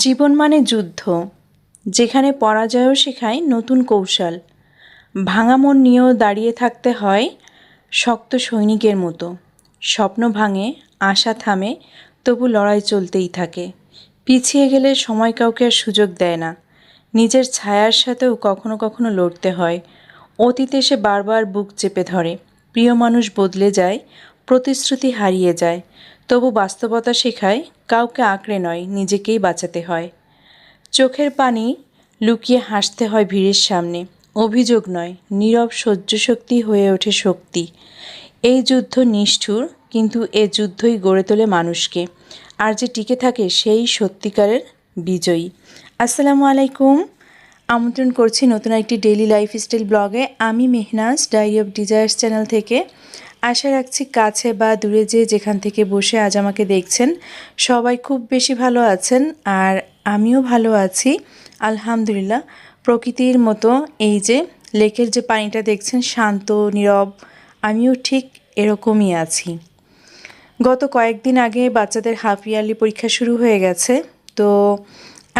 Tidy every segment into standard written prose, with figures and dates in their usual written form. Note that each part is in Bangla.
জীবন মানে যুদ্ধ, যেখানে পরাজয়ও শেখায় নতুন কৌশল। ভাঙা মন নিয়েও দাঁড়িয়ে থাকতে হয় শক্ত সৈনিকের মতো। স্বপ্ন ভাঙে, আশা থামে, তবু লড়াই চলতেই থাকে। পিছিয়ে গেলে সময় কাউকে আর সুযোগ দেয় না। নিজের ছায়ার সাথেও কখনো কখনো লড়তে হয়। অতীতে এসে বারবার বুক চেপে ধরে। প্রিয় মানুষ বদলে যায়, প্রতিশ্রুতি হারিয়ে যায়, তবু বাস্তবতা শেখায় কাউকে আঁকড়ে নয়, নিজেকেই বাঁচাতে হয়। চোখের পানি লুকিয়ে হাসতে হয় ভিড়ের সামনে। অভিযোগ নয়, নীরব সহ্য শক্তি হয়ে ওঠে শক্তি। এই যুদ্ধ নিষ্ঠুর, কিন্তু এ যুদ্ধই গড়ে তোলে মানুষকে। আর যে টিকে থাকে সেই সত্যিকারের বিজয়ী। আসসালামু আলাইকুম, আমন্ত্রণ করছি নতুন একটি ডেইলি লাইফস্টাইল ব্লগে। আমি Mehnaz, diary of desires channel থেকে। আশা রাখছি কাছে বা দূরে যেখান থেকে বসে আজ আমাকে দেখছেন সবাই খুব বেশি ভালো আছেন, আর আমিও ভালো আছি আলহামদুলিল্লাহ। প্রকৃতির মতো এই যে লেকের যে পানিটা দেখছেন শান্ত নীরব, আমিও ঠিক এরকমই আছি। গত কয়েকদিন আগে বাচ্চাদের হাফ ইয়ারলি পরীক্ষা শুরু হয়ে গেছে। তো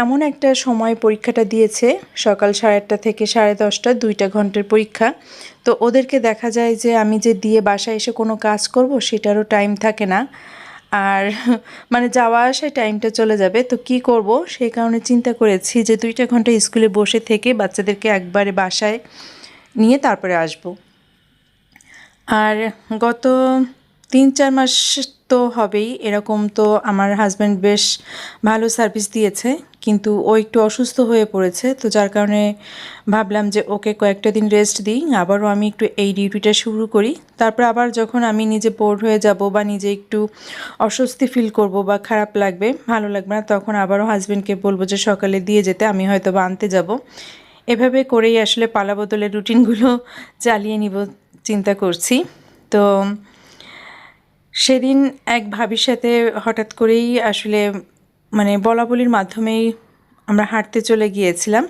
এমন একটা সময় পরীক্ষাটা দিয়েছে, সকাল 8:30 থেকে 10:30, 2টা ঘন্টার পরীক্ষা। তো ওদেরকে দেখা যায় যে আমি যে দিয়ে বাসায় এসে কোনো কাজ করব সেটারও টাইম থাকে না, আর মানে যাওয়া আসায় টাইমটা চলে যাবে। তো কি করব, সেই কারণে চিন্তা করেছি যে 2টা ঘন্টা স্কুলে বসে থেকে বাচ্চাদেরকে একবারে বাসায় নিয়ে তারপরে আসব। আর গত 3-4 মাস তো হবেই এরকম। তো আমার হাজব্যান্ড বেশ ভালো সার্ভিস দিয়েছে, কিন্তু ও একটু অসুস্থ হয়ে পড়েছে। তো যার কারণে ভাবলাম যে ওকে কয়েকটা দিন রেস্ট দিই, আবারও আমি একটু এই ডিউটিটা শুরু করি। তারপর আবার যখন আমি নিজে বোর্ড হয়ে যাব বা নিজে একটু অস্বস্তি ফিল করব বা খারাপ লাগবে, ভালো লাগবে না, তখন আবারও হাজব্যান্ডকে বলবো যে সকালে দিয়ে যেতে, আমি হয়তো বা আনতে যাব। এভাবে করেই আসলে পালাবদলের রুটিনগুলো চালিয়ে নিব চিন্তা করছি। তো সেদিন এক ভাবির সাথে হঠাৎ করেই আসলে মানে বলাবলির মাধ্যমেই আমরা হাঁটতে চলে গিয়েছিলাম।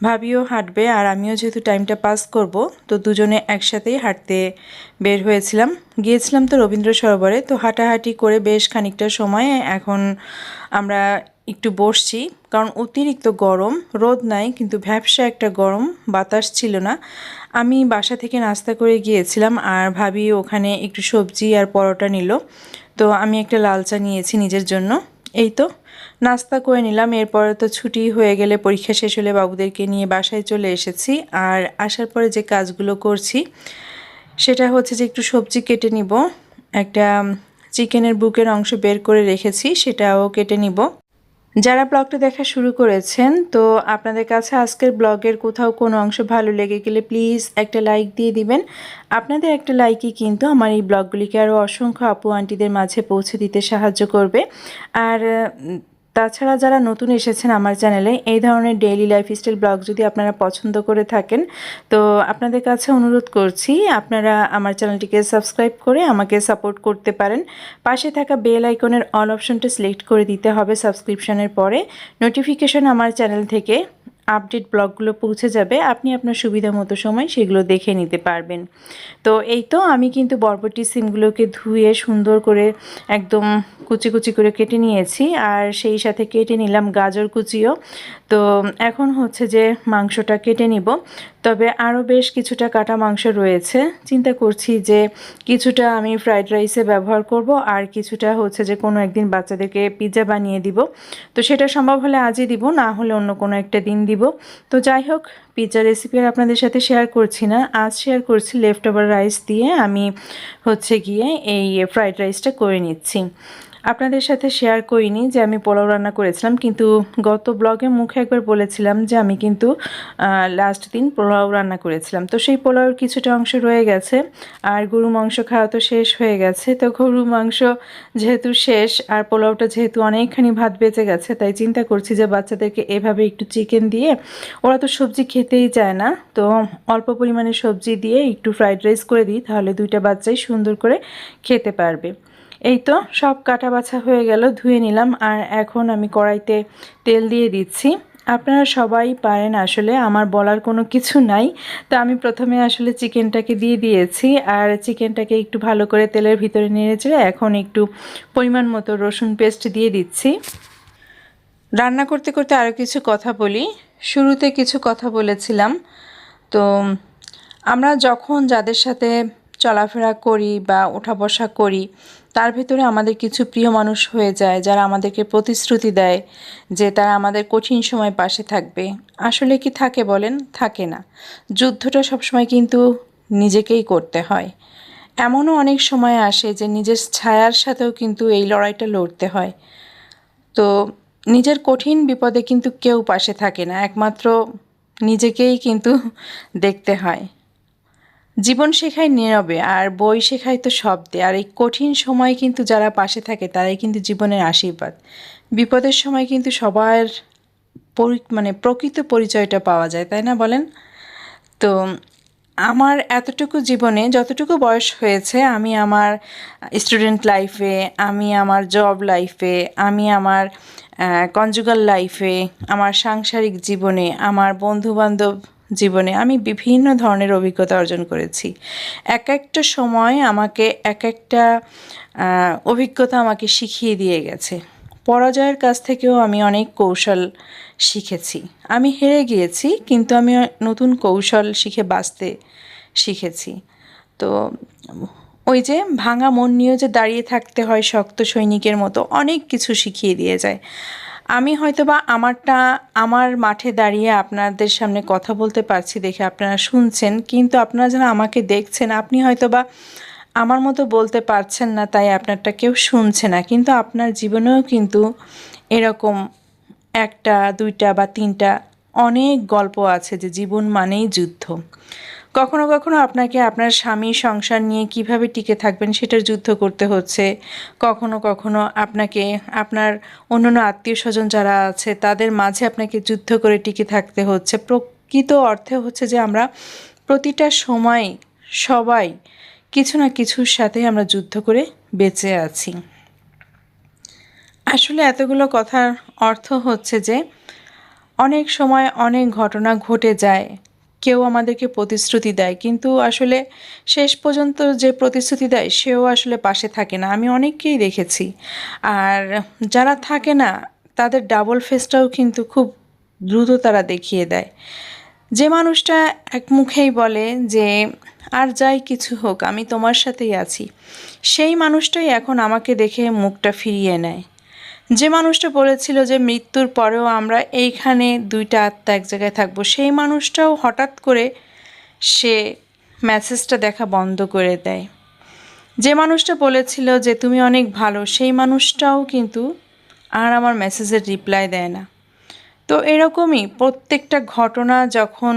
ভাবিও হাঁটবে আর আমিও যেহেতু টাইমটা পাস করব, তো দুজনে একসাথেই হাঁটতে বের হয়েছিলাম। গিয়েছিলাম তো রবীন্দ্র সরোবরে। তো হাঁটাহাঁটি করে বেশ খানিকটা সময় এখন আমরা একটু বসছি, কারণ অতিরিক্ত গরম। রোদ নাই, কিন্তু ভ্যাপসা একটা গরম, বাতাস ছিল না। আমি বাসা থেকে নাস্তা করে গিয়েছিলাম, আর ভাবি ওখানে একটু সবজি আর পরোটা নিল। তো আমি একটা লাল চা নিয়েছি নিজের জন্য। এই তো নাস্তা করে নিলাম। এরপরে তো ছুটি হয়ে গেলে, পরীক্ষা শেষ হলে বাবুদেরকে নিয়ে বাসায় চলে এসেছি। আর আসার পরে যে কাজগুলো করছি সেটা হচ্ছে যে একটু সবজি কেটে নিব। একটা চিকেনের বুকের অংশ বের করে রেখেছি, সেটাও কেটে নিব। যারা ব্লগটা দেখা শুরু করেছেন, তো আপনাদের কাছে আজকের ব্লগের কোথাও কোনো অংশ ভালো লেগে গেলে প্লিজ একটা লাইক দিয়ে দিবেন। আপনাদের একটা লাইকই কিন্তু আমার এই ব্লগগুলিকে আরও অসংখ্য আপু আন্টিদের মাঝে পৌঁছে দিতে সাহায্য করবে। আর তাছাড়া যারা নতুন এসেছেন আমার চ্যানেলে, এই ধরনের ডেইলি লাইফস্টাইল ব্লগ যদি আপনারা পছন্দ করে থাকেন, তো আপনাদের কাছে অনুরোধ করছি আপনারা আমার চ্যানেলটিকে সাবস্ক্রাইব করে আমাকে সাপোর্ট করতে পারেন। পাশে থাকা বেল আইকনের অল অপশনটা সিলেক্ট করে দিতে হবে। সাবস্ক্রিপশনের পরে নোটিফিকেশন আমার চ্যানেল থেকে আপডেট ব্লগগুলো পৌঁছে যাবে, আপনি আপনার সুবিধা মতো সময় সেগুলো দেখে নিতে পারবেন। তো এই তো আমি কিন্তু বরবটি সিমগুলোকে ধুয়ে সুন্দর করে একদম কুচি কুচি করে কেটে নিয়েছি, আর সেই সাথে কেটে নিলাম গাজর কুচিও। তো এখন হচ্ছে যে মাংসটা কেটে নিব। তবে আরও বেশ কিছুটা কাটা মাংস রয়েছে, চিন্তা করছি যে কিছুটা আমি ফ্রাইড রাইসে ব্যবহার করব, আর কিছুটা হচ্ছে যে কোনো একদিন বাচ্চাদেরকে পিৎজা বানিয়ে দিব। তো সেটা সম্ভব হলে আজই দিব, না হলে অন্য কোনো একটা দিন দিব। তো যাই হোক, পিৎজা রেসিপি আর আপনাদের সাথে শেয়ার করছি না, আজ শেয়ার করছি লেফট ওভার রাইস দিয়ে আমি হচ্ছে গিয়ে এই ফ্রাইড রাইসটা করে নিচ্ছি। আপনাদের সাথে শেয়ার করিনি যে আমি পোলাও রান্না করেছিলাম, কিন্তু গত ব্লগে মুখে একবার বলেছিলাম যে আমি কিন্তু লাস্ট দিন পোলাও রান্না করেছিলাম। তো সেই পোলাওর কিছুটা অংশ রয়ে গেছে, আর গরু মাংস খাওয়া তো শেষ হয়ে গেছে। তো গরু মাংস যেহেতু শেষ, আর পোলাওটা যেহেতু অনেকখানি ভাত বেঁচে গেছে, তাই চিন্তা করছি যে বাচ্চাদেরকে এভাবে একটু চিকেন দিয়ে, ওরা তো সবজি খেতেই চায় না, তো অল্প পরিমাণে সবজি দিয়ে একটু ফ্রাইড রাইস করে দিই, তাহলে দুইটা বাচ্চাই সুন্দর করে খেতে পারবে। এই তো সব কাটা বাছা হয়ে গেল, ধুয়ে নিলাম, আর এখন আমি কড়াইতে তেল দিয়ে দিচ্ছি। আপনারা সবাই পারেন, আসলে আমার বলার কোনো কিছু নাই। তো আমি প্রথমে আসলে চিকেনটাকে দিয়ে দিয়েছি, আর চিকেনটাকে একটু ভালো করে তেলের ভিতরে নেড়েচেড়ে এখন একটু পরিমাণ মতো রসুন পেস্ট দিয়ে দিচ্ছি। রান্না করতে করতে আরও কিছু কথা বলি। শুরুতে কিছু কথা বলেছিলাম, তো আমরা যখন যাদের সাথে চলাফেরা করি বা ওঠা বসা করি, তার ভেতরে আমাদের কিছু প্রিয় মানুষ হয়ে যায় যারা আমাদেরকে প্রতিশ্রুতি দেয় যে তারা আমাদের কঠিন সময় পাশে থাকবে। আসলে কি থাকে বলেন? থাকে না। যুদ্ধটা সবসময় কিন্তু নিজেকেই করতে হয়। এমনও অনেক সময় আসে যে নিজের ছায়ার সাথেও কিন্তু এই লড়াইটা লড়তে হয়। তো নিজের কঠিন বিপদে কিন্তু কেউ পাশে থাকে না, একমাত্র নিজেকেই কিন্তু দেখতে হয়। জীবন শেখায় নীরবে, আর বই শেখায় তো শব্দে। আর এই কঠিন সময় কিন্তু যারা পাশে থাকে তারাই কিন্তু জীবনের আশীর্বাদ। বিপদের সময় কিন্তু সবার প্রকৃত পরিচয়টা পাওয়া যায়, তাই না বলেন? তো আমার এতটুকু জীবনে যতটুকু বয়স হয়েছে, আমি আমার স্টুডেন্ট লাইফে, আমি আমার জব লাইফে, আমি আমার কনজুগাল লাইফে, আমার সাংসারিক জীবনে, আমার বন্ধুবান্ধব জীবনে আমি বিভিন্ন ধরনের অভিজ্ঞতা অর্জন করেছি। এক একটা সময় আমাকে এক একটা অভিজ্ঞতা আমাকে শিখিয়ে দিয়ে গেছে। পরাজয়ের কাছ থেকেও আমি অনেক কৌশল শিখেছি। আমি হেরে গিয়েছি, কিন্তু আমি নতুন কৌশল শিখে বাঁচতে শিখেছি। তো ওই যে ভাঙা মন নিয়েও যে দাঁড়িয়ে থাকতে হয় শক্ত সৈনিকের মতো, অনেক কিছু শিখিয়ে দিয়ে যায়। আমি হয়তোবা আমার মাঠে দাঁড়িয়ে আপনাদের সামনে কথা বলতে পারছি দেখে আপনারা শুনছেন, কিন্তু আপনারা যারা আমাকে দেখছেন, আপনি হয়তোবা আমার মতো বলতে পারছেন না, তাই আপনারটা কেউ শুনছে না। কিন্তু আপনার জীবনেও কিন্তু এরকম একটা, দুইটা বা তিনটা অনেক গল্প আছে যে জীবন মানেই যুদ্ধ। কখনো কখনো আপনাকে আপনার স্বামী সংসার নিয়ে কিভাবে টিকে থাকবেন সেটার যুদ্ধ করতে হচ্ছে। কখনো কখনো আপনাকে আপনার অন্যান্য আত্মীয়স্বজন যারা আছে তাদের মাঝে আপনাকে যুদ্ধ করে টিকে থাকতে হচ্ছে। প্রকৃত অর্থে হচ্ছে যে আমরা প্রতিটা সময় সবাই কিছু না কিছুর সাথে আমরা যুদ্ধ করে বেঁচে আছি। আসলে এতগুলো কথার অর্থ হচ্ছে যে অনেক সময় অনেক ঘটনা ঘটে যায়, কেউ আমাদেরকে প্রতিশ্রুতি দেয়, কিন্তু আসলে শেষ পর্যন্ত যে প্রতিশ্রুতি দেয় সেও আসলে পাশে থাকে না। আমি অনেককেই দেখেছি। আর যারা থাকে না তাদের ডাবল ফেসটাও কিন্তু খুব দ্রুত তারা দেখিয়ে দেয়। যে মানুষটা এক মুখেই বলে যে আর যাই কিছু হোক আমি তোমার সাথেই আছি, সেই মানুষটাই এখন আমাকে দেখে মুখটা ফিরিয়ে নেয়। যে মানুষটা বলেছিল যে মৃত্যুর পরেও আমরা এইখানে দুইটা আত্মা এক জায়গায় থাকবো, সেই মানুষটাও হঠাৎ করে সে মেসেজটা দেখা বন্ধ করে দেয়। যে মানুষটা বলেছিল যে তুমি অনেক ভালো, সেই মানুষটাও কিন্তু আর আমার মেসেজের রিপ্লাই দেয় না। তো এরকমই প্রত্যেকটা ঘটনা যখন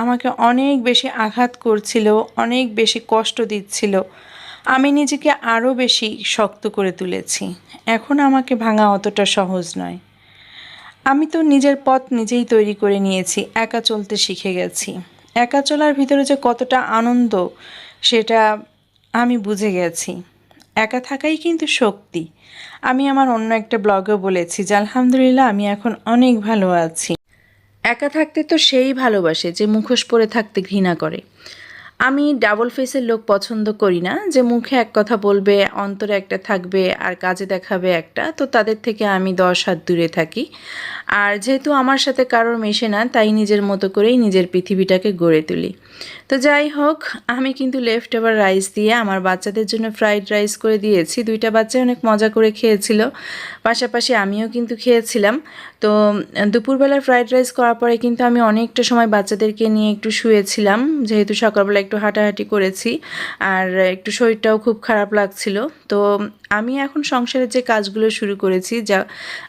আমাকে অনেক বেশি আঘাত করছিল, অনেক বেশি কষ্ট দিচ্ছিল, আমি নিজেকে আরও বেশি শক্ত করে তুলেছি। এখন আমাকে ভাঙা অতটা সহজ নয়। আমি তো নিজের পথ নিজেই তৈরি করে নিয়েছি, একা চলতে শিখে গেছি। একা চলার ভিতরে যে কতটা আনন্দ সেটা আমি বুঝে গেছি। একা থাকাই কিন্তু শক্তি। আমি আমার অন্য একটা ব্লগেও বলেছি যে আলহামদুলিল্লাহ আমি এখন অনেক ভালো আছি। একা থাকতে তো সেই ভালোবাসে যে মুখোশ পরে থাকতে ঘৃণা করে। আমি ডাবল ফেসের লোক পছন্দ করি না, যে মুখে এক কথা বলবে অন্তরে একটা থাকবে আর কাজে দেখাবে একটা। তো তাদের থেকে আমি 10 হাত দূরে থাকি। আর যেহেতু আমার সাথে কারোর মেশে না, তাই নিজের মতো করেই নিজের পৃথিবীটাকে গড়ে তুলি। তো যাই হোক, আমি কিন্তু লেফট ওভার রাইস দিয়ে আমার বাচ্চাদের জন্য ফ্রাইড রাইস করে দিয়েছি। দুইটা বাচ্চাই অনেক মজা করে খেয়েছিল, পাশাপাশি আমিও কিন্তু খেয়েছিলাম। তো দুপুরবেলা ফ্রাইড রাইস করার পরে কিন্তু আমি অনেকটা সময় বাচ্চাদেরকে নিয়ে একটু শুয়েছিলাম, যেহেতু সকালবেলা একটু হাঁটাহাঁটি করেছি আর একটু শরীরটাও খুব খারাপ লাগছিল। তো আমি এখন সংসারের যে কাজগুলো শুরু করেছি, যা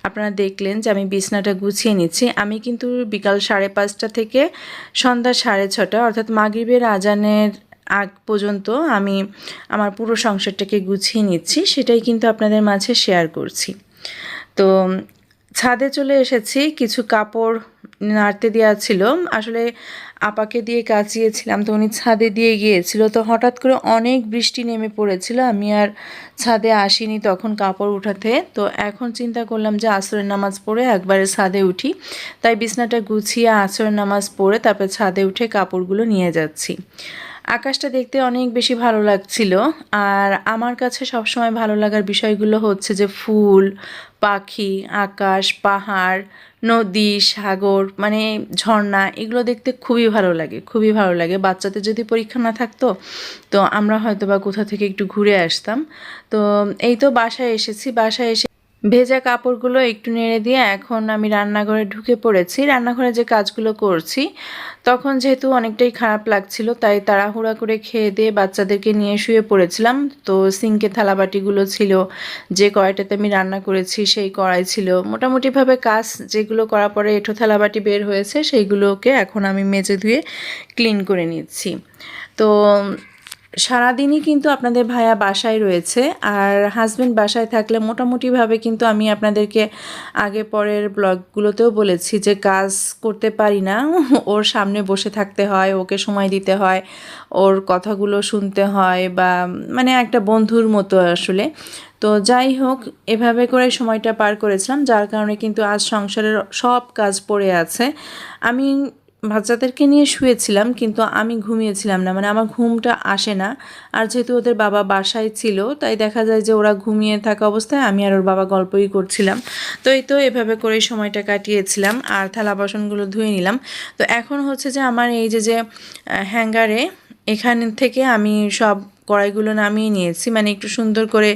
আপনারা দেখলেন যে আমি বিছনাটা গুছিয়ে নিচ্ছি। আমি কিন্তু বিকাল 5:30 থেকে সন্ধ্যা 6:30 অর্থাৎ মাগরিবের আজানের আগ পর্যন্ত আমি আমার পুরো সংসারটাকে গুছিয়ে নিচ্ছি, সেটাই কিন্তু আপনাদের মাঝে শেয়ার করছি। তো ছাদে চলে এসেছি, কিছু কাপড় নাড়তে দেওয়া ছিল, আসলে আপাকে দিয়ে কাচিয়েছিলাম, তো উনি ছাদে দিয়ে গিয়েছিল। তো হঠাৎ করে অনেক বৃষ্টি নেমে পড়েছিল, আমি আর ছাদে আসিনি তখন কাপড় উঠাতে। তো এখন চিন্তা করলাম যে আসরের নামাজ পড়ে একবারে ছাদে উঠি, তাই বিছনাটা গুছিয়ে আসরের নামাজ পড়ে তারপর ছাদে উঠে কাপড়গুলো নিয়ে যাচ্ছি। আকাশটা দেখতে অনেক বেশি ভালো লাগছিল। আর আমার কাছে সবসময় ভালো লাগার বিষয়গুলো হচ্ছে যে ফুল, পাখি, আকাশ, পাহাড়, নদী, সাগর মানে ঝর্ণা এগুলো দেখতে খুবই ভালো লাগে, খুবই ভালো লাগে। বাচ্চাদের যদি পরীক্ষা না থাকতো তো আমরা হয়তো বা কোথা থেকে একটু ঘুরে আসতাম। তো এই তো বাসায় এসেছি, বাসায় এসে ভেজা কাপড়গুলো একটু নেড়ে দিয়ে এখন আমি রান্নাঘরে ঢুকে পড়েছি। রান্নাঘরে যে কাজগুলো করছি তখন যেহেতু অনেকটাই খারাপ লাগছিল তাই তাড়াহুড়া করে খেয়ে দিয়ে বাচ্চাদেরকে নিয়ে শুয়ে পড়েছিলাম। তো সিঙ্কে থালাবাটিগুলো ছিল, যে কড়াইটাতে আমি রান্না করেছি সেই কড়াই ছিল। মোটামুটিভাবে কাজ যেগুলো করার পরে এঁঠো থালাবাটি বের হয়েছে সেইগুলোকে এখন আমি মেজে ধুয়ে ক্লিন করে নিচ্ছি। তো সারাদিনই কিন্তু আপনাদের ভাইয়া বাসায় রয়েছে, আর হাজব্যান্ড বাসায় থাকলে মোটামুটিভাবে কিন্তু আমি আপনাদেরকে আগে পরের ব্লগগুলোতেও বলেছি যে কাজ করতে পারি না, ওর সামনে বসে থাকতে হয়, ওকে সময় দিতে হয়, ওর কথাগুলো শুনতে হয়, বা মানে একটা বন্ধুর মতো আসলে। তো যাই হোক, এভাবে করে সময়টা পার করেছিলাম, যার কারণে কিন্তু আজ সংসারের সব কাজ পড়ে আছে। আমি বাচ্চাদেরকে নিয়ে শুয়েছিলাম কিন্তু আমি ঘুমিয়েছিলাম না, মানে আমার ঘুমটা আসে না। আর যেহেতু ওদের বাবা বাসায় ছিল তাই দেখা যায় যে ওরা ঘুমিয়ে থাকা অবস্থায় আমি আর ওর বাবা গল্পই করছিলাম। তো এই তো এভাবে করেই সময়টা কাটিয়েছিলাম আর থালা বাসনগুলো ধুয়ে নিলাম। তো এখন হচ্ছে যে আমার এই যে হ্যাঙ্গারে এখান থেকে আমি সব কড়াইগুলো নামিয়ে নিয়েছি, মানে একটু সুন্দর করে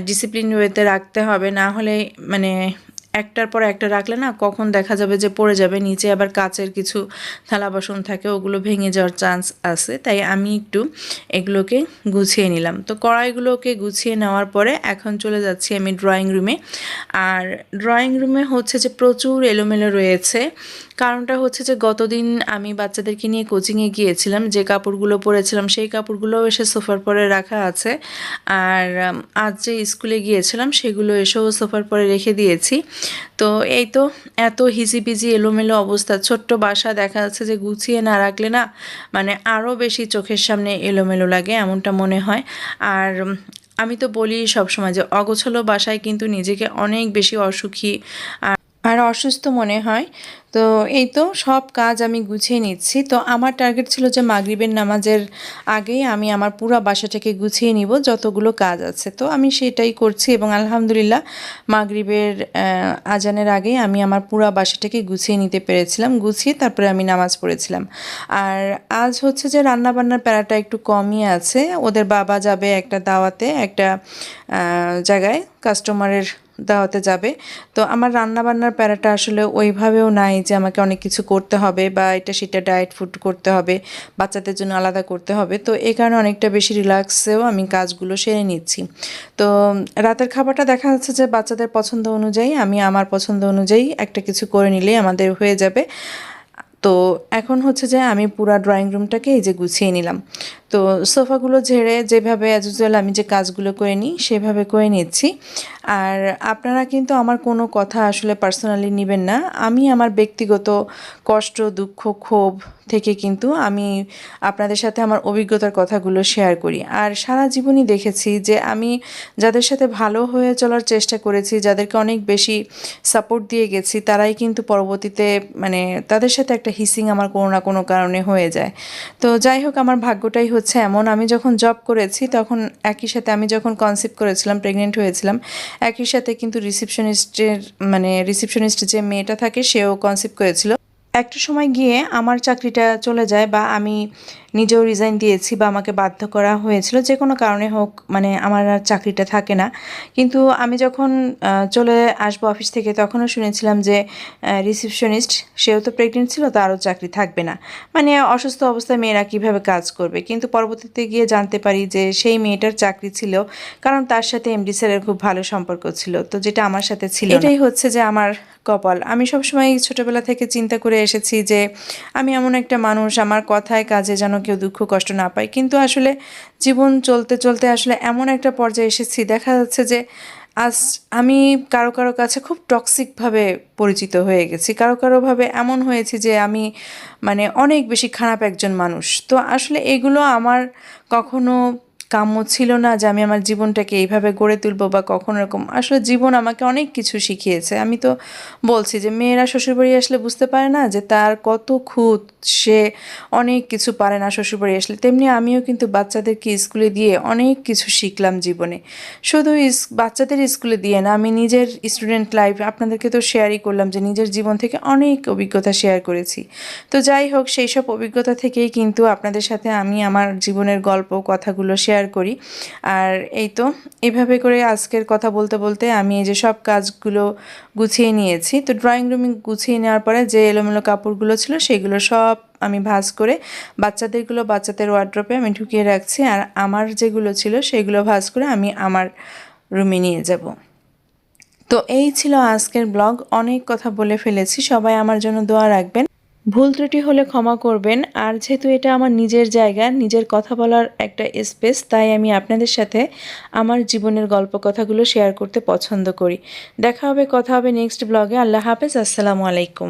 ডিসিপ্লিন ওয়েতে রাখতে হবে, না হলে মানে একটার পর একটা রাখলে না কখন দেখা যাবে যে পড়ে যাবে নিচে, আবার কাচের কিছু থালা বাসন থাকে ওগুলো ভেঙে যাওয়ার চান্স আছে, তাই আমি একটু এগুলোকে গুছিয়ে নিলাম। তো কড়াইগুলোকে গুছিয়ে নেওয়ার পরে এখন চলে যাচ্ছি আমি ড্রয়িং রুমে। আর ড্রয়িং রুমে হচ্ছে যে প্রচুর এলোমেলো রয়েছে, কারণটা হচ্ছে যে গতদিন আমি বাচ্চাদেরকে নিয়ে কোচিংয়ে গিয়েছিলাম, যে কাপড়গুলো পরেছিলাম সেই কাপড়গুলোও এসে সোফার পরে রাখা আছে। আর আজ যে স্কুলে গিয়েছিলাম সেগুলো এসেও সোফার পরে রেখে দিয়েছি। তো এই তো এত হিজিবিজি এলোমেলো অবস্থা, ছোট্ট বাসা দেখা যাচ্ছে যে গুছিয়ে না রাখলে না মানে আরও বেশি চোখের সামনে এলোমেলো লাগে এমনটা মনে হয়। আর আমি তো বলি সবসময় যে অগোছালো বাসায় কিন্তু নিজেকে অনেক বেশি অসুখী আর অসুস্থ মনে হয়। তো এই তো সব কাজ আমি গুছিয়ে নিচ্ছি। তো আমার টার্গেট ছিল যে মাগরিবের নামাজের আগেই আমি আমার পুরো বাসাটাকে গুছিয়ে নিব, যতগুলো কাজ আছে। তো আমি সেটাই করছি এবং আলহামদুলিল্লাহ মাগরিবের আজানের আগেই আমি আমার পুরো বাসাটাকে গুছিয়ে নিতে পেরেছিলাম। গুছিয়ে তারপরে আমি নামাজ পড়েছিলাম। আর আজ হচ্ছে যে রান্নাবান্নার প্যারাটা একটু কমই আছে। ওদের বাবা যাবে একটা দাওয়াতে, একটা জায়গায় কাস্টমারের দাওয়াতে যাবে। তো আমার রান্নাবান্নার প্যারাটা আসলে ওইভাবেও নাই যে আমাকে অনেক কিছু করতে হবে বা এটা সেটা ডায়েট ফুড করতে হবে, বাচ্চাদের জন্য আলাদা করতে হবে। তো এই কারণে অনেকটা বেশি রিল্যাক্সেও আমি কাজগুলো সেরে নিচ্ছি। তো রাতের খাবারটা দেখা যাচ্ছে যে বাচ্চাদের পছন্দ অনুযায়ী আমি আমার পছন্দ অনুযায়ী একটা কিছু করে নিলেই আমাদের হয়ে যাবে। তো এখন হচ্ছে যে আমি পুরা ড্রয়িং রুমটাকে এই যে গুছিয়ে নিলাম। তো সোফাগুলো ঝেড়ে যেভাবে অ্যাজ ইউজুয়াল আমি যে কাজগুলো করে নিই সেভাবে করে নিচ্ছি। আর আপনারা কিন্তু আমার কোনো কথা আসলে পার্সোনালি নেবেন না। আমি আমার ব্যক্তিগত কষ্ট, দুঃখ, ক্ষোভ থেকে কিন্তু আমি আপনাদের সাথে আমার অভিজ্ঞতার কথাগুলো শেয়ার করি। আর সারা জীবনই দেখেছি যে আমি যাদের সাথে ভালো হয়ে চলার চেষ্টা করেছি, যাদেরকে অনেক বেশি সাপোর্ট দিয়ে গেছি, তারাই কিন্তু পরবর্তীতে মানে তাদের সাথে একটা হিসিং আমার কোনো না কোনো কারণে হয়ে যায়। তো যাই হোক, আমার ভাগ্যটাই হচ্ছে এমন। আমি যখন জব করেছি তখন একই সাথে আমি যখন কনসিভ করেছিলাম, প্রেগনেন্ট হয়েছিলাম, একই সাথে কিন্তু রিসিপশনিস্ট যে মেয়েটা থাকে সেও কনসিভ করেছিল। একটা সময় গিয়ে আমার চাকরিটা চলে যায় বা আমি নিজেও রিজাইন দিয়েছি বা আমাকে বাধ্য করা হয়েছিল, যে কোনো কারণে হোক, মানে আমার আর চাকরিটা থাকে না। কিন্তু আমি যখন চলে আসবো অফিস থেকে তখনও শুনেছিলাম যে রিসিপশনিস্ট সেও তো প্রেগনেন্ট ছিল, তারও চাকরি থাকবে না, মানে অসুস্থ অবস্থায় মেয়েরা কীভাবে কাজ করবে। কিন্তু পরবর্তীতে গিয়ে জানতে পারি যে সেই মেয়েটার চাকরি ছিল, কারণ তার সাথে এমডি স্যারের খুব ভালো সম্পর্ক ছিল, তো যেটা আমার সাথে ছিল না। এটাই হচ্ছে যে আমার কপাল। আমি সবসময় ছোটোবেলা থেকে চিন্তা করে এসেছি যে আমি এমন একটা মানুষ, আমার কথায় কাজে যেন কেউ দুঃখ কষ্ট না পায়। কিন্তু আসলে জীবন চলতে চলতে আসলে এমন একটা পর্যায়ে এসেছি, দেখা যাচ্ছে যে আজ আমি কারো কারো কাছে খুব টক্সিকভাবে পরিচিত হয়ে গেছি, কারো কারোভাবে এমন হয়েছি যে আমি মানে অনেক বেশি খারাপ একজন মানুষ। তো আসলে এগুলো আমার কখনো কাম্য ছিল না যে আমি আমার জীবনটাকে এইভাবে গড়ে তুলবো বা কখনো এরকম। আসলে জীবন আমাকে অনেক কিছু শিখিয়েছে। আমি তো বলছি যে মেয়েরা শ্বশুরবাড়ি আসলে বুঝতে পারে না যে তার কত খুঁত, সে অনেক কিছু পারে না শ্বশুরবাড়ি আসলে। তেমনি আমিও কিন্তু বাচ্চাদেরকে স্কুলে দিয়ে অনেক কিছু শিখলাম জীবনে। শুধু বাচ্চাদের স্কুলে দিয়ে না, আমি নিজের স্টুডেন্ট লাইফ আপনাদেরকে তো শেয়ারই করলাম যে নিজের জীবন থেকে অনেক অভিজ্ঞতা শেয়ার করেছি। তো যাই হোক, সেই সব অভিজ্ঞতা থেকেই কিন্তু আপনাদের সাথে আমি আমার জীবনের গল্প কথাগুলো শেয়ার করি। আর এই তো এভাবে করে আজকের কথা বলতে বলতে আমি এই যে সব কাজগুলো গুছিয়ে নিয়েছি। তো ড্রয়িং রুমে গুছিয়ে নেওয়ার পরে যে এলোমেলো কাপড়গুলো ছিল সেগুলো সব আমি ভাঁজ করে বাচ্চাদেরগুলো বাচ্চাদের ওয়ার্ড্রপে আমি ঢুকিয়ে রাখছি, আর আমার যেগুলো ছিল সেগুলো ভাঁজ করে আমি আমার রুমে নিয়ে যাব। তো এই ছিল আজকের ব্লগ। অনেক কথা বলে ফেলেছি, সবাই আমার জন্য দোয়া রাখবেন। ভুল ত্রুটি হলে ক্ষমা করবেন। আর যেহেতু এটা আমার নিজের জায়গা, নিজের কথা বলার একটা স্পেস, তাই আমি আপনাদের সাথে আমার জীবনের গল্প কথাগুলো শেয়ার করতে পছন্দ করি। দেখা হবে, কথা হবে নেক্সট ব্লগে। আল্লাহ হাফেজ, আসসালামু আলাইকুম।